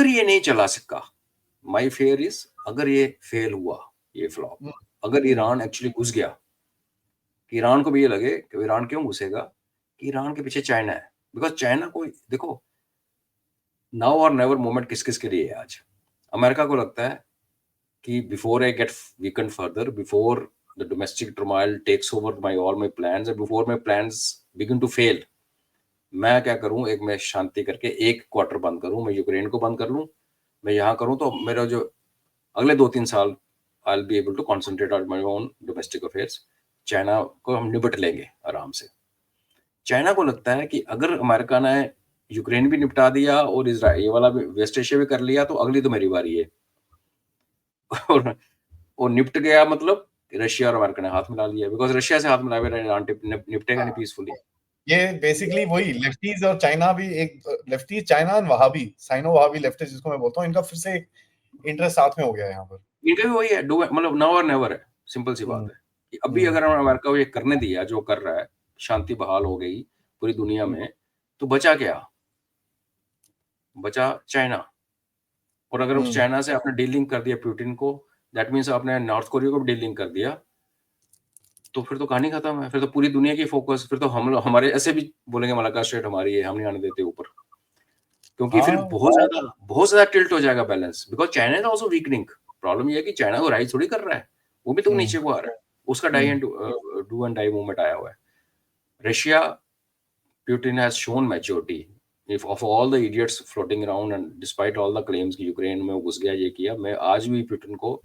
अगर ये नहीं चला सिक्का, माई फेयर इज, अगर ये फेल हुआ, ये फ्लॉप, अगर ईरान एक्चुअली घुस गया, कि ईरान को भी ये लगे कि ईरान क्यों घुसेगा, कि ईरान के पीछे चाइना है। बिकॉज चाइना को देखो, नाउ और नेवर मोमेंट किस किस के लिए है आज। अमेरिका को लगता है कि before I get weekend further, before the domestic turmoil takes over my all my plans, before my plans begin to fail, मैं क्या करूं, एक मैं शांति करके एक क्वार्टर बंद करूं, मैं यूक्रेन को बंद कर लूं, मैं यहाँ करूं, तो मेरा जो अगले 2-3 साल I will be able to concentrate on my own domestic affairs. China को हम निपट लेंगे आराम से। चाइना को लगता है कि अगर अमेरिका ने यूक्रेन भी निपटा दिया और इसराइल, ये वाला भी, वेस्ट एशिया भी कर लिया, तो अगली तो मेरी बारी है। और निपट गया मतलब रशिया और अमेरिका ने हाथ मिला लिया, बिकॉज रशिया से हाथ मिलाए ईरान निपटेगा नहीं पीसफुली। ये बेसिकली वही लेफ्टीज और चाइना भी, एक लेफ्टीज चाइना और वहाबी, साइनो वहाबी लेफ्टिस्ट जिसको मैं बोलता हूँ, इनका फिर से इंटरेस्ट साथ में हो गया है यहाँ पर। इनका भी वही है, मतलब नाउ और नेवर है, सिंपल सी बात है कि अभी अगर अमेरिका को ये करने दिया जो कर रहा है, शांति बहाल हो गई पूरी दुनिया में, तो बचा क्या? बचा चाइना। और अगर उस चाइना से आपने डीलिंग कर दिया पुतिन को, दैट मीन्स आपने नॉर्थ कोरिया को भी डीलिंग कर दिया, तो फिर तो कहानी खत्म है। फिर तो पूरी दुनिया की फोकस, फिर तो हम हमारे ऐसे भी बोलेंगे मलाका स्ट्रेट हमारी है, हम नहीं आने देते ऊपर, क्योंकि फिर बहुत ज्यादा टिल्ट हो जाएगा balance. Because China is also weakening. Problem ये है कि चाइना को राइज थोड़ी कर रहा है, वो भी तो नीचे को आ रहा है, उसका डू एंड डाई मूवमेंट आया हुआ है। Russia, Putin has shown maturity. If of all the idiots floating around and despite all the claims कि यूक्रेन में घुस गया, ये किया, मैं आज भी पुतिन को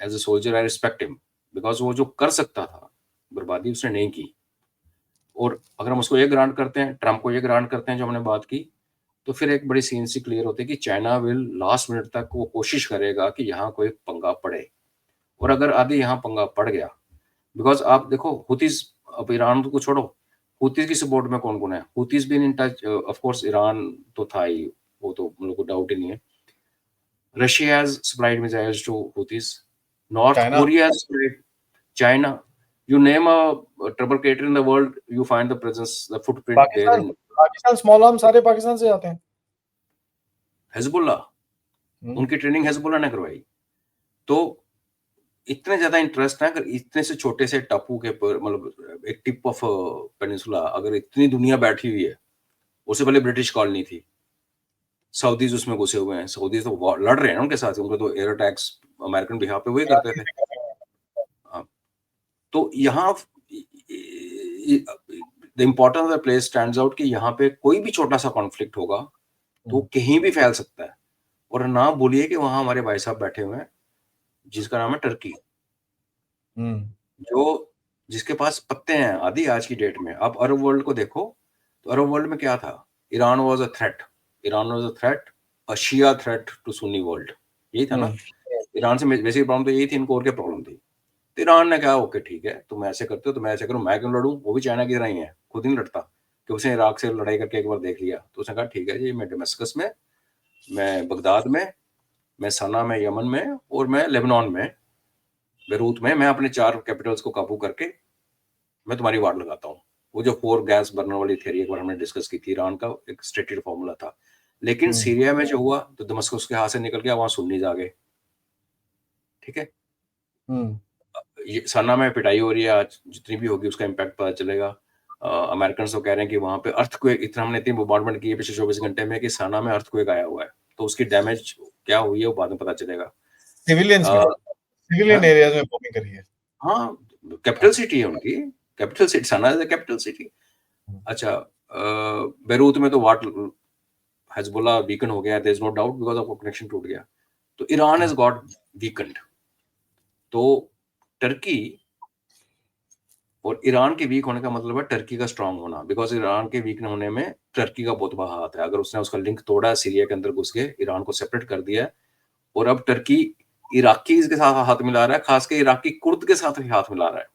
as a soldier I respect him, because वो जो कर सकता था बर्बादी उसने नहीं की। और अगर हम उसको ये ग्रांट करते हैं, ट्रम्प को ये ग्रांट करते हैं जो हमने बात की, तो फिर एक बड़ी सीन सी क्लियर होती है कि चाइना विल लास्ट मिनट तक वो कोशिश करेगा कि यहाँ कोई पंगा पड़े। और अगर आदि यहाँ पंगा पड़ गया, बिकॉज आप देखो हुतीज, अब ईरान को छोड़ो, हुतीज की सपोर्ट में कौन कौन है? हुतीज भी in touch, of course Iran तो था ही, वो तो हम लोग को डाउट ही नहीं है। Russia has supplied missiles to Houthis, North Korea has supplied, China, you name a trouble creator in the world, you find the presence, the footprint there in Pakistan. Small arm सारे पाकिस्तान से आते हैं। हिजबुल्ला, उनकी training Hezbollah ने करवाई। तो इतने ज्यादा इंटरेस्ट है, अगर इतने से छोटे से टापू के पर, मतलब एक टिप ऑफ पेनिनसुला, अगर इतनी दुनिया बैठी हुई है, उससे पहले ब्रिटिश कॉलोनी थी, सऊदीज उसमें घुसे हुए हैं, सऊदीज तो लड़ रहे हैं उनके साथ, उनको तो एयर अटैक्स अमेरिकन बिहाफ पे वही करते थे। तो यहाँ the importance of the place stands out कि यहाँ पे कोई भी छोटा सा कॉन्फ्लिक्ट होगा तो कहीं भी फैल सकता है। और ना बोलिए कि वहां हमारे भाई साहब बैठे हुए हैं जिसका नाम है टर्की, जो जिसके पास पत्ते हैं आदि आज की डेट में। आप अरब वर्ल्ड को देखो, तो अरब वर्ल्ड में क्या था? Iran was a threat, Iran was a threat, a Shia threat to Sunni world, यही था ना। ईरान से बेसिक प्रॉब्लम तो यही थी, इनको और क्या प्रॉब्लम थी? तो ईरान ने कहा ओके ठीक है, तुम ऐसे करते हो तो मैं ऐसे करूं, मैं क्यों लड़ूं? वो भी चाइना की तरह ही है, खुद ही लड़ता, कि उसने इराक से लड़ाई करके एक बार देख लिया। तो उसने कहा ठीक है जी, मैं डमस्कस में, मैं बगदाद में, मैं सना में यमन में, और मैं लेबनान में, बेरूत में, मैं अपने 4 कैपिटल्स को काबू करके मैं तुम्हारी वार लगाता हूँ। वो जो 4 गैस बर्नर वाली थ्योरी एक बार हमने डिस्कस की थी, ईरान का एक स्टेटेड फॉर्मूला था। लेकिन सीरिया में जो हुआ तो दमस्कस के हाथ से निकल गया, वहां सुन्नीज आ गए, ठीक है। ये सना में पिटाई हो रही है आज, जितनी भी होगी उसका इम्पैक्ट पता चलेगा। अमेरिकन तो कह रहे हैं कि वहां पे अर्थक्वेक, इतना हमने इतनी बॉम्बार्डमेंट की है पिछले 24 घंटे में कि सना में अर्थक्वेक आया हुआ है, तो उसकी डैमेज क्या हुई है वो बाद में पता चलेगा। सिविलियन एरियाज में बॉम्बिंग करी है। हाँ, कैपिटल सिटी है उनकी, capital city Sanaa is the capital city. अच्छा, बेरूत में तो वाट हिजबुल्लाह वीकन हो गया, there is no doubt, because of connection टूट गया। तो ईरान हैज गॉट वीकन्ड। तो टर्की और ईरान के वीक होने का मतलब है टर्की का स्ट्रांग होना, बिकॉज ईरान के वीक होने में टर्की का बहुत बड़ा हाथ है। अगर उसने उसका लिंक तोड़ा, सीरिया के अंदर घुस के ईरान को सेपरेट कर दिया है, और अब टर्की इराकी के साथ हाथ मिला रहा है, खासकर इराकी कुर्द के साथ भी हाथ मिला रहा है।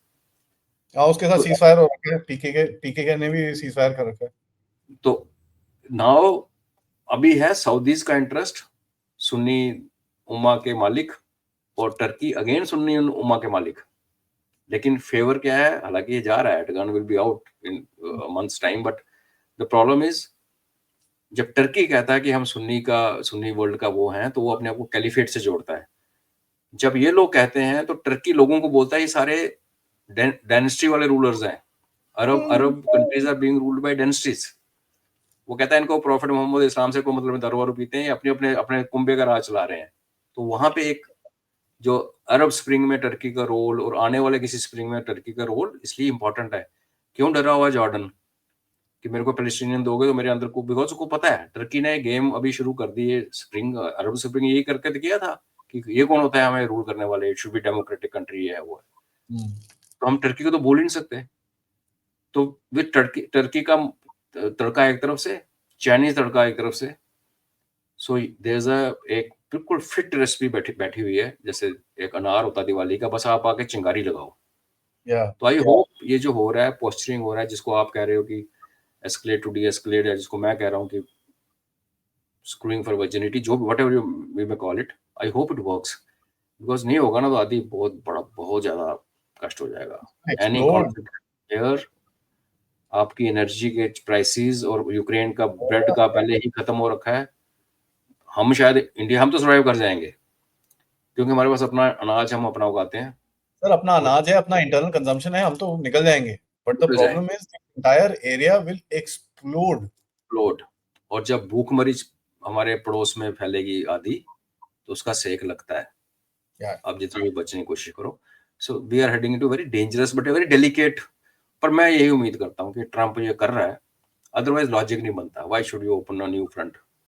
हाँ, उसके साथ सीजफायर हो रखा है, पीकेके ने भी सीजफायर कर रखा है। तो नाउ अभी है सऊदीज का इंटरेस्ट, सुन्नी उम्मा के मालिक, और टर्की अगेन सुन्नी उम्मा के मालिक। लेकिन फेवर क्या है? हालांकि ये जा रहा है, Erdogan will be out in months time, but the problem is जब टर्की कहता है कि हम सुन्नी वर्ल्ड का वो हैं, तो वो अपने आप को कैलिफेट से जोड़ता है। जब ये लोग कहते हैं, तो टर्की लोगों को बोलता है ये सारे डायनेस्टी वाले रूलर्स हैं। Arab countries are being ruled by dynasties. वो कहता है इनको प्रॉफिट मोहम्मद इस्लाम से कोई मतलब नहीं, दारू वारू पीते हैं, अपने अपने अपने कुंबे का राज चला रहे हैं। तो वहां पे एक जो अरब स्प्रिंग में टर्की का रोल और आने वाले किसी स्प्रिंग में टर्की का रोल इसलिए इंपॉर्टेंट है। क्यों डरा हुआ जॉर्डन कि मेरे को पैलेस्टीनियन दोगे तो मेरे अंदर को, बिकॉज उसको पता है टर्की ने गेम अभी शुरू कर दी है। स्प्रिंग अरब स्प्रिंग यही करके तो किया था कि ये कौन होता है हमें रूल करने वाले, it should be democratic country है वो है। तो हम टर्की को तो बोल ही नहीं सकते। तो विद टर्की का तड़का एक तरफ से, चाइनीज तड़का एक तरफ से। सो देयर इज एक बिल्कुल फिट रेसिपी बैठी हुई है, जैसे एक अनार होता है दिवाली का, बस आप आके चिंगारी लगाओ। तो आई होप ये जो हो रहा है, पोस्चरिंग हो रहा है, जिसको आप कह रहे हो कि एस्केलेट टू डी एस्केलेट, या जिसको मैं कह रहा हूँ कि स्क्रूइंग फॉर वर्जिनिटी, जो whatever you we may call it, I hope it works. Because नहीं होगा ना तो आदि बहुत ज्यादा कष्ट हो जाएगा। एनी कॉन्फ्लिक्ट हियर, आपकी एनर्जी के प्राइसेस और यूक्रेन का ब्रेड का पहले ही खत्म हो रखा है। हम शायद इंडिया, हम तो सर्वाइव कर जाएंगे क्योंकि हमारे पास अपना अनाज हम अपना उगाते हैं। सर अपना अनाज है, अपना इंटरनल कंजम्पशन है, हम तो निकल जाएंगे। But the problem is entire area will explode. और जब भूखमरी हमारे पड़ोस में फैलेगी आदि, तो उसका सेक लगता है। आप जितना भी बचने की कोशिश करो। So we are heading into very dangerous but very delicate. पर मैं यही उम्मीद करता हूँ कि ट्रम्प ये कर रहा है, अदरवाइज लॉजिक नहीं बनता। Why should you open a new front?